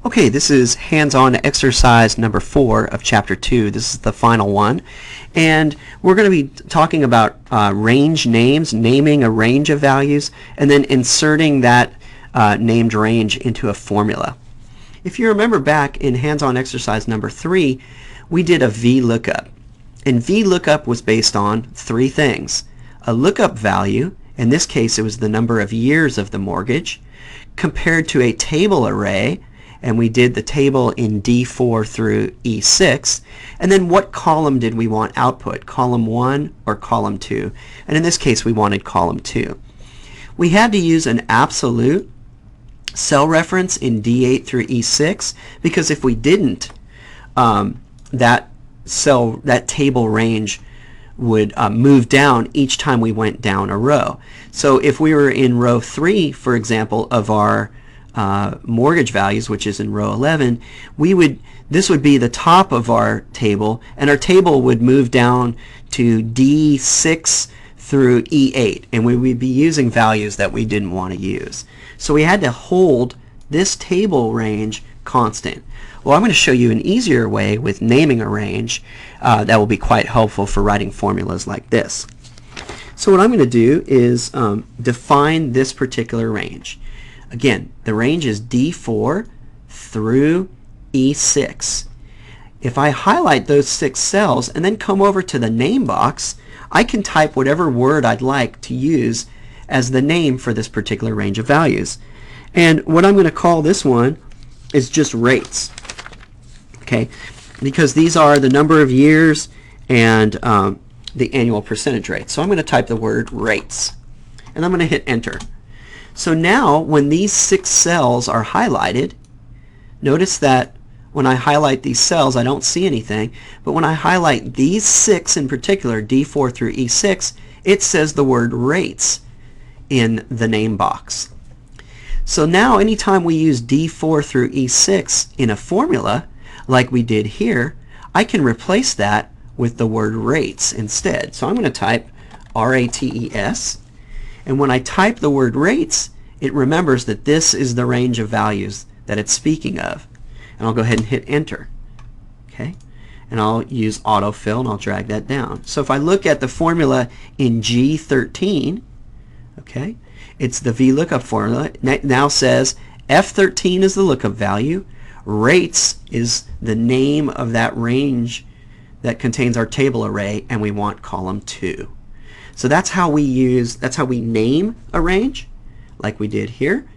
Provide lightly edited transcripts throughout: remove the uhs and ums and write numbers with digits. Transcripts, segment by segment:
Okay, this is hands-on exercise number 4 of chapter 2. This is the final one. And we're going to be talking about range names, naming a range of values, and then inserting that named range into a formula. If you remember back in hands-on exercise number 3, we did a VLOOKUP. And VLOOKUP was based on 3 things. A lookup value, in this case it was the number of years of the mortgage, compared to a table array, and we did the table in D4 through E6, and then what column did we want output, column 1 or column 2, and in this case we wanted column 2. We had to use an absolute cell reference in D8 through E6 because if we didn't, that table range would move down each time we went down a row. So if we were in row 3, for example, of our mortgage values, which is in row 11, this would be the top of our table, and our table would move down to D6 through E8, and we would be using values that we didn't want to use. So we had to hold this table range constant. Well, I'm going to show you an easier way with naming a range that will be quite helpful for writing formulas like this. So what I'm going to do is define this particular range. Again, the range is D4 through E6. If I highlight those 6 cells and then come over to the name box, I can type whatever word I'd like to use as the name for this particular range of values. And what I'm going to call this one is just rates. Okay, because these are the number of years and the annual percentage rate. So I'm going to type the word rates, and I'm going to hit enter. So now when these 6 cells are highlighted, notice that when I highlight these cells I don't see anything, but when I highlight these 6 in particular, D4 through E6, it says the word rates in the name box. So now anytime we use D4 through E6 in a formula like we did here, I can replace that with the word rates instead. So I'm going to type RATES, and when I type the word rates, it remembers that this is the range of values that it's speaking of. And I'll go ahead and hit enter. Okay, and I'll use autofill and I'll drag that down. So if I look at the formula in G13, okay, it's the VLOOKUP formula. It now says F13 is the lookup value, rates is the name of that range that contains our table array, and we want column 2. So that's how we name a range, like we did here,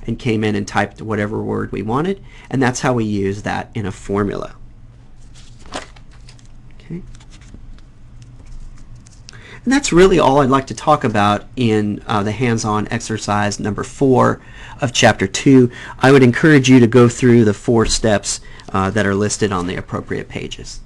and came in and typed whatever word we wanted, and that's how we use that in a formula. Okay. And that's really all I'd like to talk about in the hands-on exercise number 4 of chapter 2. I would encourage you to go through the 4 steps that are listed on the appropriate pages.